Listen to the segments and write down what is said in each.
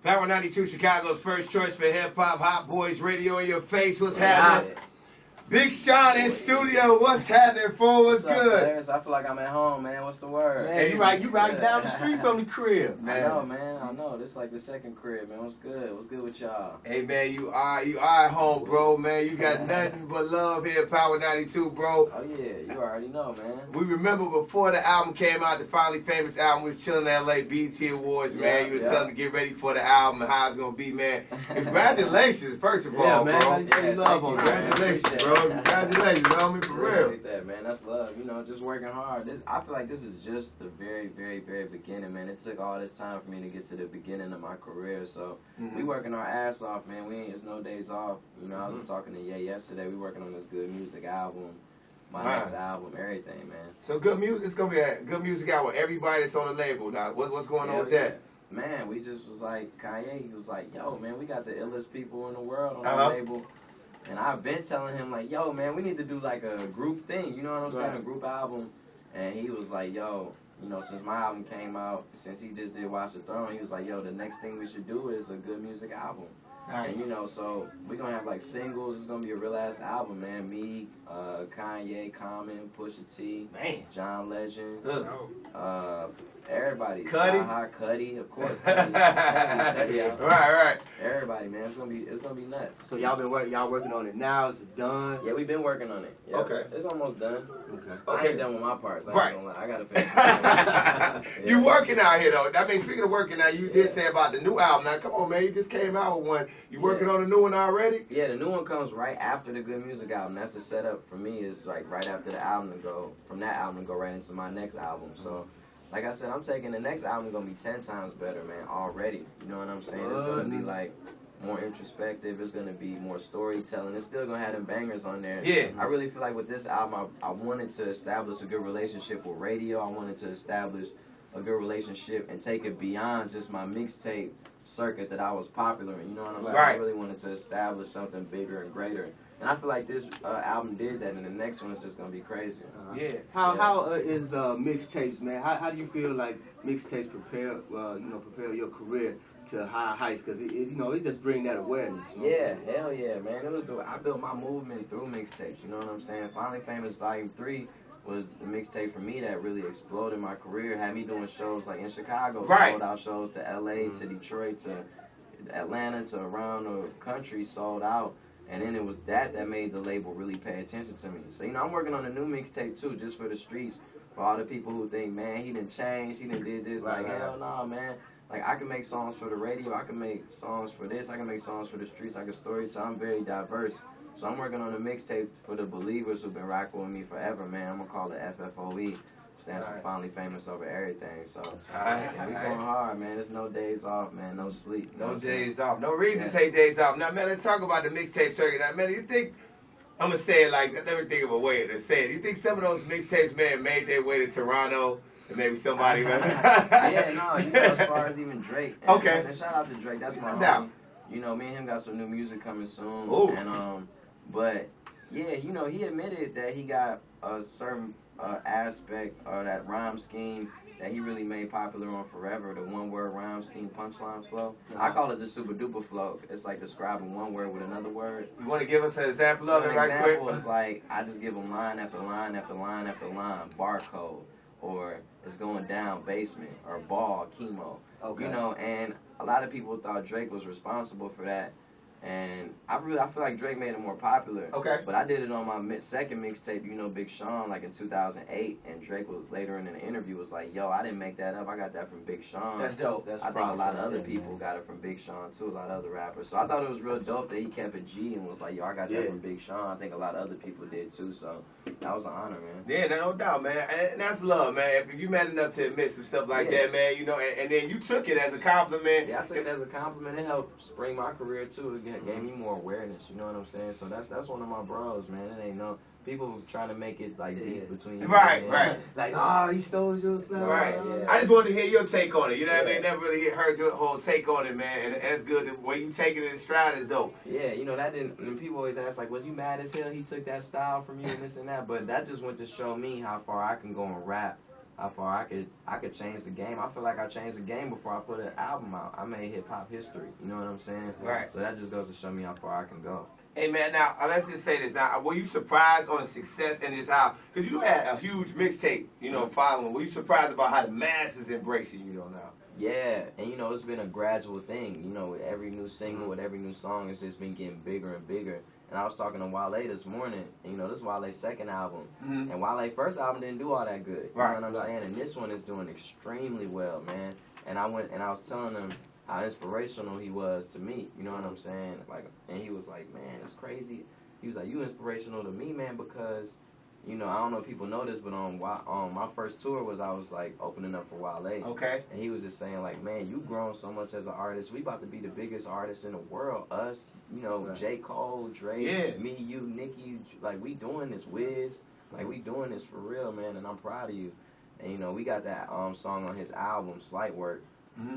Power 92, Chicago's first choice for hip-hop, Hot Boys Radio in your face. What's happening? Big Sean in studio. What's happening, fool? What's good? Players? I feel like I'm at home, man. What's the word? Man, you right down the street from the crib, man. I know, man. I know. This is like the second crib, man. What's good? What's good with y'all? Hey, man, you are at home, bro, man. You got nothing but love here at Power 92, bro. Oh, yeah. You already know, man. We remember before the album came out, the Finally Famous album, we was chilling in LA, BET Awards, man. You was telling to get ready for the album and how it's going to be, man. Congratulations, first of all, man. bro. Congratulations, bro. Congratulations, homie, for real. Appreciate that, man. That's love. You know, just working hard. I feel like this is just the very, very, very beginning, man. It took all this time for me to get to the beginning of my career, so we working our ass off, man. It's no days off. You know, I was talking to Ye yesterday. We working on this good music album, my next album, everything, man. So good music. It's gonna be a good music album. Everybody that's on the label now. What's going on with that? Man, we just was like Kanye. He was like, "Yo, man, we got the illest people in the world on our label." And I've been telling him, like, yo, man, we need to do, like, a group thing, you know what I'm saying, a group album. And he was like, yo, you know, since my album came out, since he just did Watch the Throne, he was like, yo, the next thing we should do is a good music album. Nice. And, you know, so we're going to have, like, singles. It's going to be a real-ass album, man. Me, Kanye, Common, Pusha T, John Legend, everybody. Cuddy, of course. Cuddy, right. Everybody, man. It's gonna be nuts. So y'all working on it now? Is it done? Yeah, we've been working on it. Yeah, okay. It's almost done. Okay. I ain't done with my parts. I gotta finish. You working out here though. I mean, speaking of working out, you did say about the new album. Now, come on, man. You just came out with one. You working on a new one already? Yeah, the new one comes right after the Good Music album. That's the setup for me. Is like right after the album to go from that album to go right into my next album. So. Like I said, I'm taking the next album gonna be 10 times better, man, already. You know what I'm saying? It's gonna be like more introspective, it's gonna be more storytelling. It's still gonna have them bangers on there. Yeah. I really feel like with this album I wanted to establish a good relationship with radio. I wanted to establish a good relationship and take it beyond just my mixtape circuit that I was popular in. You know what I'm saying? I really wanted to establish something bigger and greater. And I feel like this album did that, and the next one is just gonna be crazy. Yeah. How is mixtapes, man? How do you feel like mixtapes prepare your career to higher heights? Because it just bring that awareness. You know? Yeah, hell yeah, man. I built my movement through mixtapes. You know what I'm saying? Finally Famous Volume 3 was the mixtape for me that really exploded my career. Had me doing shows like in Chicago, sold out shows to LA, to Detroit, to Atlanta, to around the country, sold out. And then it was that made the label really pay attention to me. So, you know, I'm working on a new mixtape, too, just for the streets. For all the people who think, man, he done changed, he done did this. Hell no, man. Like, I can make songs for the radio. I can make songs for this. I can make songs for the streets. I can storytell. I'm very diverse. So I'm working on a mixtape for the believers who've been rocking with me forever, man. I'm going to call it FFOE. Stands for Finally Famous Over Everything. So we going hard, man. There's no days off, man. No sleep. No days off. No reason to take days off. Now, man, let's talk about the mixtape circuit. Now, man, you think, I'm going to say it like, let me think of a way to say it. You think some of those mixtapes, man, made their way to Toronto and maybe somebody... Yeah, no, you know, as far as even Drake. And shout out to Drake. That's my homie. You know, me and him got some new music coming soon. Ooh. And, but, yeah, you know, he admitted that he got a certain... aspect or that rhyme scheme that he really made popular on Forever, the one-word rhyme scheme, punchline flow. I call it the super duper flow. It's like describing one word with another word. You want to give us an example of it right quick? An example is like, I just give them line after line after line after line, barcode, or it's going down, basement, or ball, chemo. You know, and a lot of people thought Drake was responsible for that. And I feel like Drake made it more popular. Okay. But I did it on my second mixtape, you know, Big Sean, like in 2008. And Drake was later in an interview was like, yo, I didn't make that up. I got that from Big Sean. That's dope. I think a lot of other people got it from Big Sean, too, a lot of other rappers. So I thought it was real dope that he kept it G and was like, yo, I got that from Big Sean. I think a lot of other people did, too. So that was an honor, man. Yeah, no doubt, man. And that's love, man. If you man enough to admit some stuff like that, man, you know, and then you took it as a compliment. Yeah, I took it as a compliment. It helped spring my career, too. It gave me more awareness, you know what I'm saying? So that's one of my bros, man. It ain't no people trying to make it like deep between you. Right. Like, oh, he stole your stuff. Right. Yeah. I just wanted to hear your take on it. You know what I mean? Never really heard your whole take on it, man. And that's good. The way you take it in stride is dope. Yeah, you know, that didn't. And people always ask, like, was you mad as hell he took that style from you and this and that? But that just went to show me how far I can go and rap how far I could change the game. I feel like I changed the game before I put an album out. I made hip hop history. You know what I'm saying? Right. So that just goes to show me how far I can go. Hey man, now let's just say this. Now, were you surprised on the success in this album? Because you had a huge mixtape, you know, following. Were you surprised about how the masses embrace you know, now? Yeah, and you know, it's been a gradual thing. You know, with every new single, with every new song, it's just been getting bigger and bigger. And I was talking to Wale this morning, and you know, this is Wale's second album. And Wale's first album didn't do all that good. You know what I'm saying? And this one is doing extremely well, man. And I was telling him how inspirational he was to me. You know what I'm saying? Like, and he was like, man, it's crazy. He was like, you inspirational to me, man, because, you know, I don't know if people know this, but on my first tour I was like opening up for Wale. Okay. And he was just saying like, man, you grown so much as an artist. We about to be the biggest artists in the world. Us, you know, J. Cole, Drake, me, you, NIKKI, like we doing this. Wiz, like we doing this for real, man. And I'm proud of you. And you know, we got that song on his album, Slight Work.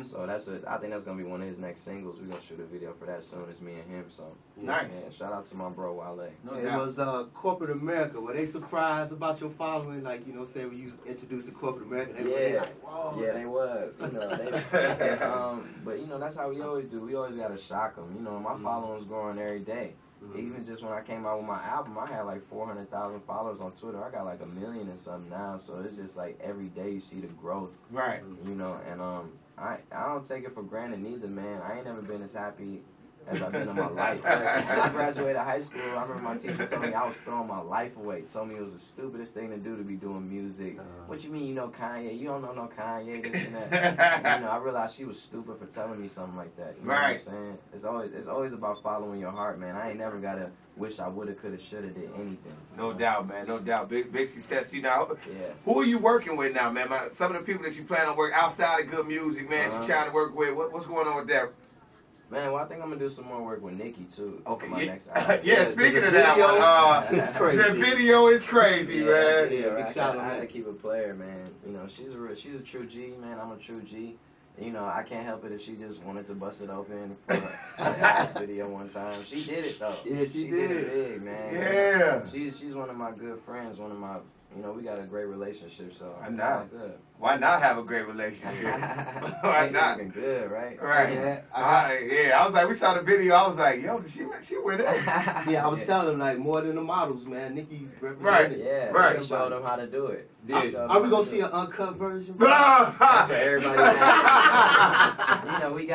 So I think that's gonna be one of his next singles. We're gonna shoot a video for that soon. It's me and him. So nice. Yeah, shout out to my bro Wale. It was corporate America. Were they surprised about your following? Like, you know, say when you introduced to corporate America, they were like, whoa. Yeah, they was. You know, but you know, that's how we always do. We always gotta shock them. You know, my following's growing every day. Even just when I came out with my album, I had like 400,000 followers on Twitter. I got like 1 million and something now. So it's just like every day you see the growth. Right. You know, and I don't take it for granted neither, man. I ain't never been as happy as I've been in my life. When I graduated high school, I remember my teacher told me I was throwing my life away. Told me it was the stupidest thing to do to be doing music. What you mean you know Kanye? You don't know no Kanye, this and that. You know, I realized she was stupid for telling me something like that. You know what I'm saying? It's always about following your heart, man. I ain't never gotta wish I woulda, coulda, shoulda did anything. No doubt, man. No doubt. Big success. You know, who are you working with now, man? Some of the people that you plan on working outside of good music, man, you trying to work with. What's going on with that? Man, well, I think I'm gonna do some more work with NIKKI too. Okay. For my next album. Speaking of that one, it's crazy. The video is crazy, man. Big shout out. I had to keep a player, man. You know, she's a true G, man. I'm a true G. You know, I can't help it if she just wanted to bust it open for the last video one time. She did it though. Yeah, she did it big, man. Yeah. She's one of my good friends. One of my, you know, we got a great relationship. So it's all good. Why not have a great relationship? Why not? Looking good, right? Right. I was like, we saw the video. I was like, yo, she went in. Yeah, I was telling them like more than the models, man. NIKKI represented. Right. Yeah. Right. We showed them how to do it. Are we gonna see an uncut version? That's what everybody wants. You know, we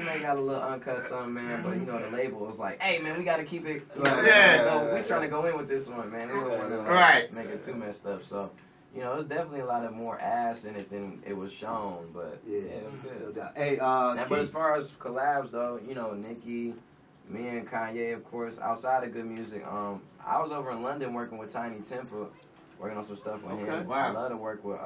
may got a little uncut something, man, but you know the label was like, hey man, we gotta keep it. We're trying to go in with this one, man. We don't want to make it too messed up. So, you know, it's definitely a lot of more ass in it than it was shown, but it was good. Hey, but as far as collabs though, you know, NIKKI, me and Kanye, of course, outside of good music, I was over in London working with Tiny Temper, working on some stuff with him. Wow. I love to work with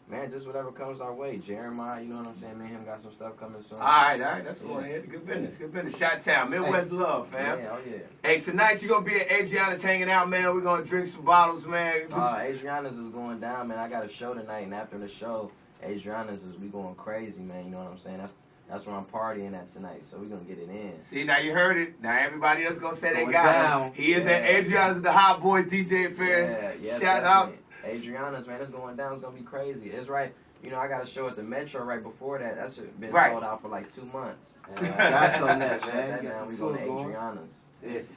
man, just whatever comes our way. Jeremiah, you know what I'm saying? Me and him got some stuff coming soon. All right. That's going ahead. Good business. Shot-town. Midwest love, fam. Yeah, Hey, tonight you're going to be at Adriana's hanging out, man. We're going to drink some bottles, man. Adriana's is going down, man. I got a show tonight, and after the show, Adriana's we going crazy, man. You know what I'm saying? That's where I'm partying at tonight, so we're going to get it in. See, now you heard it. Now everybody else going to say they got him. He is at Adriana's, the Hot Boys DJ Affair. Yeah, shout out. Adriana's, man, it's going down. It's going to be crazy. It's right. You know, I got a show at the Metro right before that. That's been sold out for like 2 months. That's on that, man. Now we go to Adriana's.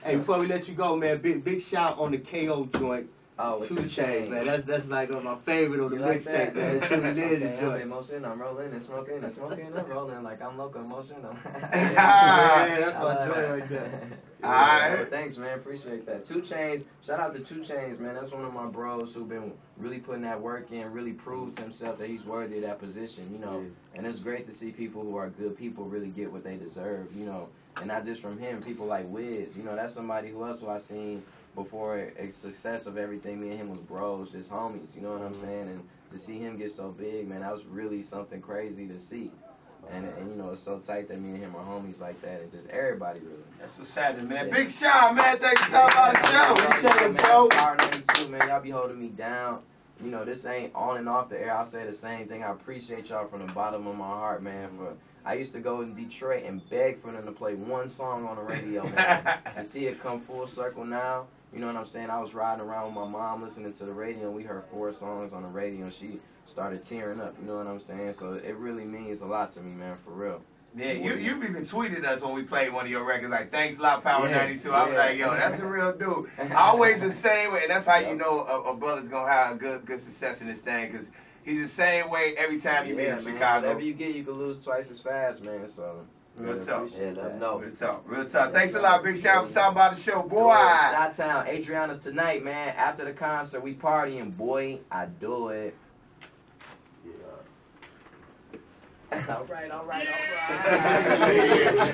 Hey, before we let you go, man, big shout on the KO joint. Oh, 2 Chainz, man. That's like my favorite on the mixtape, man. It truly is a joint. Emotion, I'm rolling and smoking and rolling like I'm locomotion. That's my joint right there. Alright. Thanks, man. Appreciate that. 2 Chainz. Shout out to 2 Chainz, man. That's one of my bros who been really putting that work in, really proved himself that he's worthy of that position, you know. And it's great to see people who are good people really get what they deserve, you know. And not just from him, people like Wiz. You know, that's somebody who I seen before a success of everything. Me and him was bros, just homies, you know what I'm saying? And to see him get so big, man, that was really something crazy to see. And you know, it's so tight that me and him are homies like that, and just everybody really. That's what's happening, man. Big shout, man. Thanks for coming on the show. Bro. Power 92, man. Y'all be holding me down. You know, this ain't on and off the air. I'll say the same thing. I appreciate y'all from the bottom of my heart, man. I used to go in Detroit and beg for them to play one song on the radio, man. To see it come full circle now, You know what I'm saying? I was riding around with my mom listening to the radio, and we heard 4 songs on the radio, and she started tearing up. You know what I'm saying? So it really means a lot to me, man, for real. Yeah, you've even tweeted us when we played one of your records, like, thanks a lot, Power 92. I was like, yo, that's a real dude. Always the same way, and that's how you know a brother's going to have good success in this thing, because he's the same way every time you meet him in Chicago. Whatever you get, you can lose twice as fast, man, so... Real talk. Yeah, let them know. Real talk. Real talk. Thanks a lot, Big Shagg, for stopping by the show, boy. Chi-Town, Adriana's tonight, man. After the concert, we partying, boy. I do it. Yeah. All right.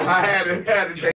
I had to